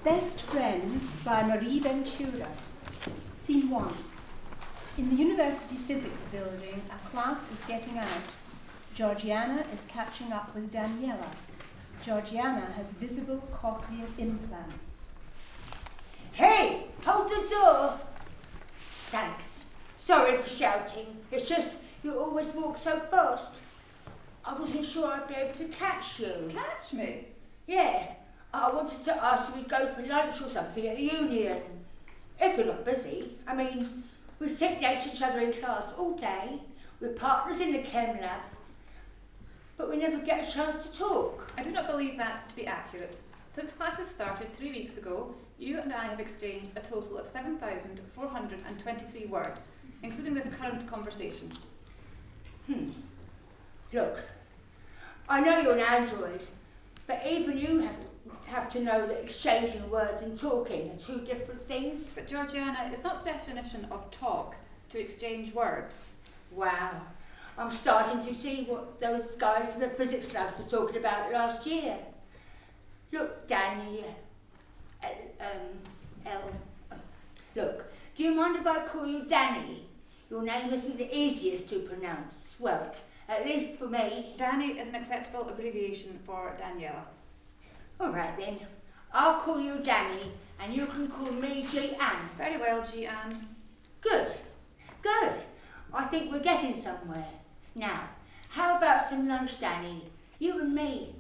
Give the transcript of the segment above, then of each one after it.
Best Friends by Marie Ventura. Scene 1. In the University Physics Building, a class is getting out. Georgiana is catching up with Daniela. Georgiana has visible cochlear implants. Hey, hold the door. Thanks. Sorry for shouting. It's just you always walk so fast. I wasn't sure I'd be able to catch you. Catch me? Yeah. I wanted to ask if we'd go for lunch or something at the Union. If you're not busy. I mean, we sit next to each other in class all day. We're partners in the chem lab. But we never get a chance to talk. I do not believe that to be accurate. Since classes started 3 weeks ago, you and I have exchanged a total of 7,423 words, including this current conversation. Look, I know you're an android, but even you have to know that exchanging words and talking are two different things. But Georgiana, it's not the definition of talk to exchange words. Wow, I'm starting to see what those guys from the physics lab were talking about last year. Look, Danny, look, do you mind if I call you Danny? Your name isn't the easiest to pronounce. Well, at least for me. Danny is an acceptable abbreviation for Daniela. All right then, I'll call you Danny and you can call me Jeanne. Very well, Jeanne. Good, good. I think we're getting somewhere. Now, how about some lunch, Danny? You and me.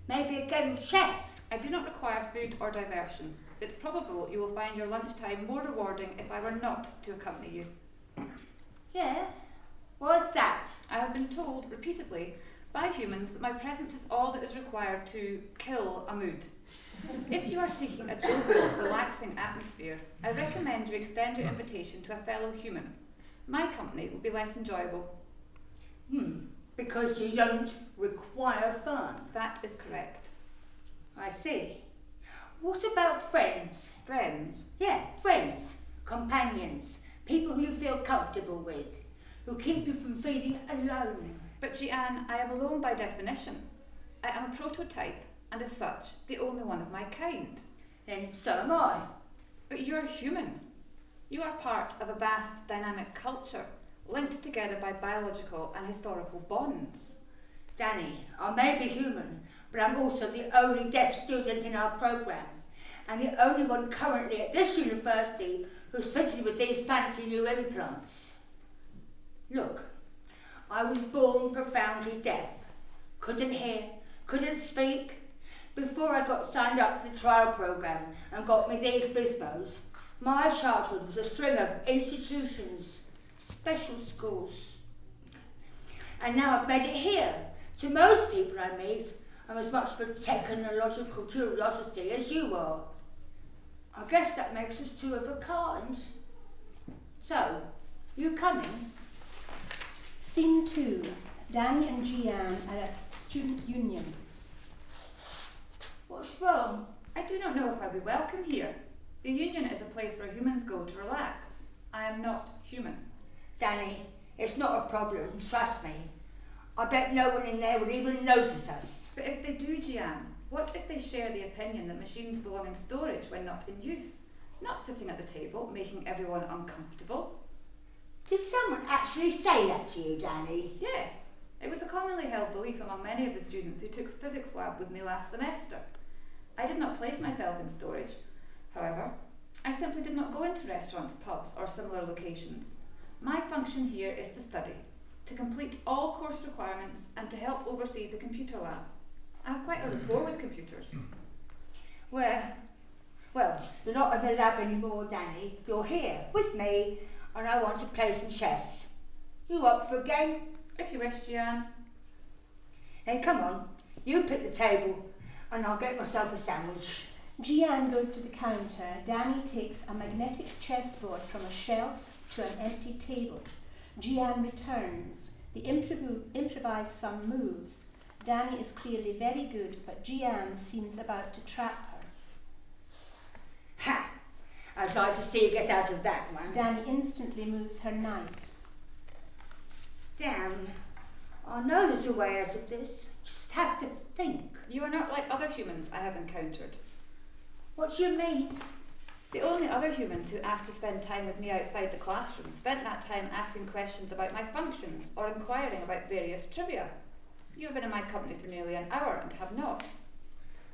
Maybe a game of chess. I do not require food or diversion. It's probable you will find your lunchtime more rewarding if I were not to accompany you. Yeah? What's that? I have been told repeatedly by humans that my presence is all that is required to kill a mood. If you are seeking a jovial, relaxing atmosphere, I recommend you extend your invitation to a fellow human. My company will be less enjoyable. Because you don't require fun. That is correct. I see. What about friends? Friends? Yeah, friends, companions, people who you feel comfortable with, who keep you from feeling alone. But Jeanne, I am alone by definition. I am a prototype, and as such, the only one of my kind. Then so am I. But you're human. You are part of a vast, dynamic culture, linked together by biological and historical bonds. Danny, I may be human, but I'm also the only deaf student in our programme, and the only one currently at this university who's fitted with these fancy new implants. Look, I was born profoundly deaf. Couldn't hear, couldn't speak. Before I got signed up for the trial programme and got me these bismos, my childhood was a string of institutions, special schools. And now I've made it here. To most people I meet, I'm as much of a technological curiosity as you are. I guess that makes us two of a kind. So, you coming? Scene 2. Danny and Jeanne are at student union. What's wrong? I do not know if I'll be welcome here. The union is a place where humans go to relax. I am not human. Danny, it's not a problem, trust me. I bet no one in there would even notice us. But if they do, Jeanne, what if they share the opinion that machines belong in storage when not in use? Not sitting at the table, making everyone uncomfortable. Did someone actually say that to you, Danny? Yes. It was a commonly held belief among many of the students who took physics lab with me last semester. I did not place myself in storage. However, I simply did not go into restaurants, pubs, or similar locations. My function here is to study, to complete all course requirements, and to help oversee the computer lab. I have quite a rapport with computers. Well, you're not in the lab anymore, Danny. You're here with me, and I want to play some chess. You up for a game? If you wish, Jeanne. Then come on, you pick the table, and I'll get myself a sandwich. Jeanne goes to the counter. Danny takes a magnetic chessboard from a shelf to an empty table. Jeanne returns. They improvise some moves. Danny is clearly very good, but Jeanne seems about to trap her. Ha! I'd like to see you get out of that one. Danny instantly moves her knight. Damn. I know there's a way out of this. Just have to think. You are not like other humans I have encountered. What do you mean? The only other humans who asked to spend time with me outside the classroom spent that time asking questions about my functions or inquiring about various trivia. You have been in my company for nearly an hour and have not.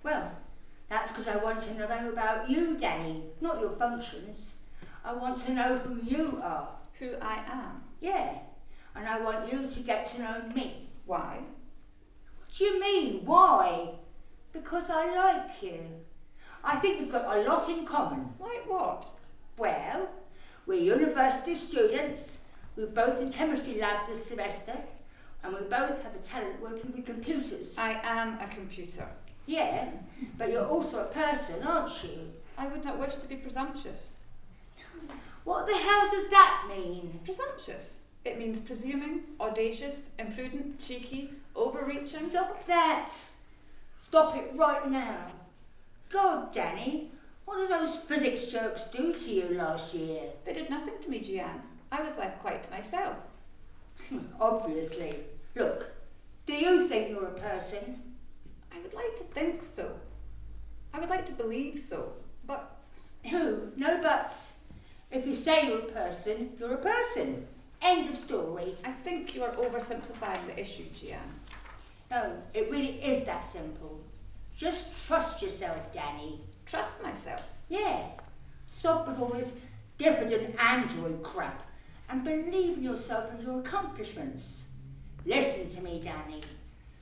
Well, that's because I want to know about you, Danny, not your functions. I want to know who you are. Who I am. Yeah, and I want you to get to know me. Why? What do you mean, why? Because I like you. I think we've got a lot in common. Like what? Well, we're university students, we're both in chemistry lab this semester, and we both have a talent working with computers. I am a computer. Yeah, but you're also a person, aren't you? I would not wish to be presumptuous. What the hell does that mean? Presumptuous? It means presuming, audacious, imprudent, cheeky, overreaching. Stop that! Stop it right now. God, Danny, what did those physics jerks do to you last year? They did nothing to me, Gian. I was left quite to myself. Obviously. Look, do you think you're a person? I would like to think so. I would like to believe so, but... No buts. If you say you're a person, you're a person. End of story. I think you are oversimplifying the issue, Gian. No, it really is that simple. Just trust yourself, Danny. Trust myself? Yeah. Stop with all this diffident android crap and believe in yourself and your accomplishments. Listen to me, Danny.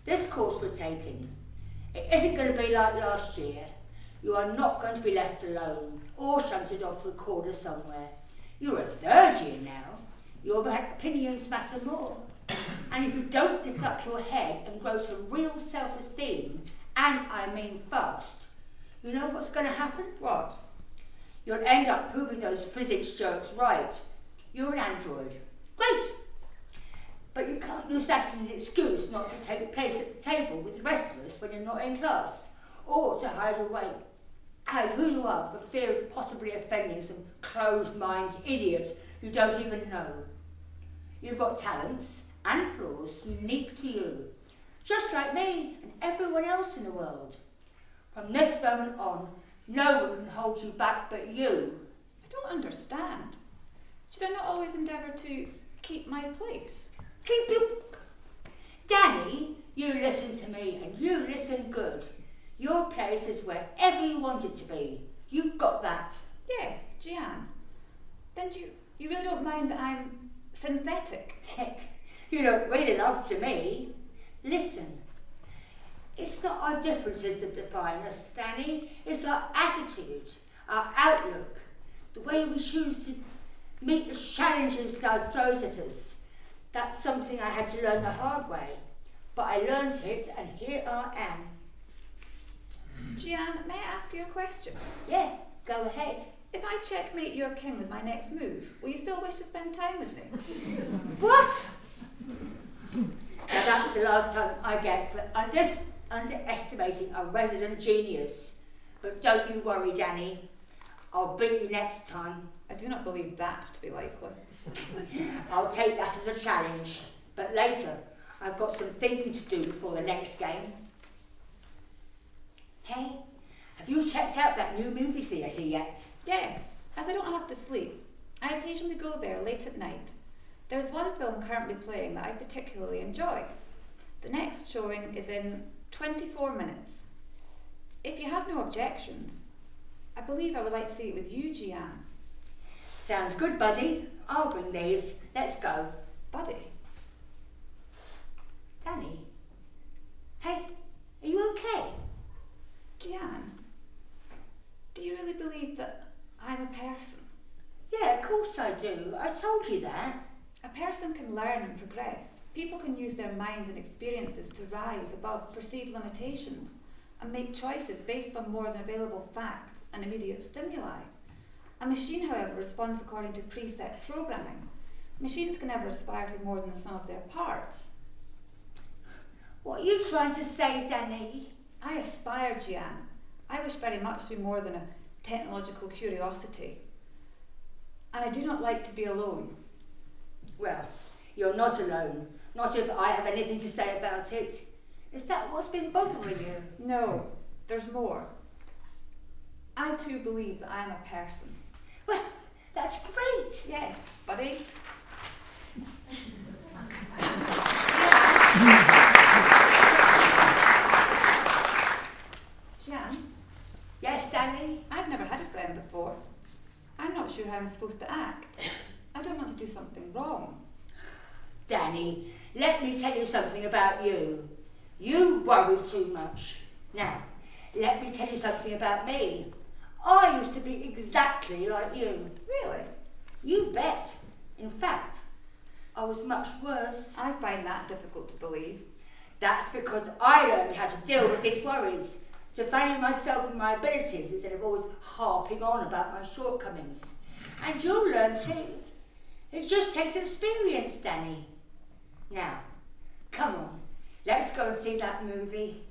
This course we're taking, it isn't going to be like last year. You are not going to be left alone or shunted off to a corner somewhere. You're a third year now. Your opinions matter more. And if you don't lift up your head and grow some real self-esteem, and I mean fast, you know what's going to happen? What? You'll end up proving those physics jerks right. You're an android. Great! But you can't use that as an excuse not to take place at the table with the rest of us when you're not in class, or to hide who you are for fear of possibly offending some closed-minded idiot you don't even know. You've got talents and flaws unique to you, just like me and everyone else in the world. From this moment on, no one can hold you back but you. I don't understand. Should I not always endeavour to keep my place? Keep you... Danny, you listen to me and you listen good. Your place is wherever you want it to be. You've got that. Yes, Gian. Then you really don't mind that I'm synthetic? Heck, you look really love to me. Listen, it's not our differences that define us, Danny. It's our attitude, our outlook, the way we choose to meet the challenges life throws at us. That's something I had to learn the hard way, but I learned it and here I am. Gian, may I ask you a question? Yeah, go ahead. If I checkmate your king with my next move, will you still wish to spend time with me? What? Now that's the last time I get for underestimating a resident genius. But don't you worry, Danny. I'll beat you next time. I do not believe that to be likely. I'll take that as a challenge. But later, I've got some thinking to do before the next game. Hey, have you checked out that new movie theatre yet? Yes, as I don't have to sleep, I occasionally go there late at night. There's one film currently playing that I particularly enjoy. The next showing is in 24 minutes. If you have no objections, I believe I would like to see it with you, Gian. Sounds good, buddy. I'll bring these. Let's go. Buddy? Danny? Hey, are you okay? Gian, do you really believe that I'm a person? Yeah, of course I do. I told you that. A person can learn and progress. People can use their minds and experiences to rise above perceived limitations and make choices based on more than available facts and immediate stimuli. A machine, however, responds according to preset programming. Machines can never aspire to more than the sum of their parts. What are you trying to say, Danny? I aspire, Gian. I wish very much to be more than a technological curiosity. And I do not like to be alone. Well, you're not alone. Not if I have anything to say about it. Is that what's been bothering you? No, there's more. I too believe that I am a person. Well, that's great. Yes, buddy. Jan? Yes, Danny? I've never had a friend before. I'm not sure how I'm supposed to act. I don't want to do something wrong. Danny, let me tell you something about you. You worry too much. Now, let me tell you something about me. I used to be exactly like you. Really? You bet. In fact, I was much worse. I find that difficult to believe. That's because I learned how to deal with these worries, to value myself and my abilities instead of always harping on about my shortcomings. And you'll learn too. It just takes experience, Danny. Now, come on, let's go and see that movie.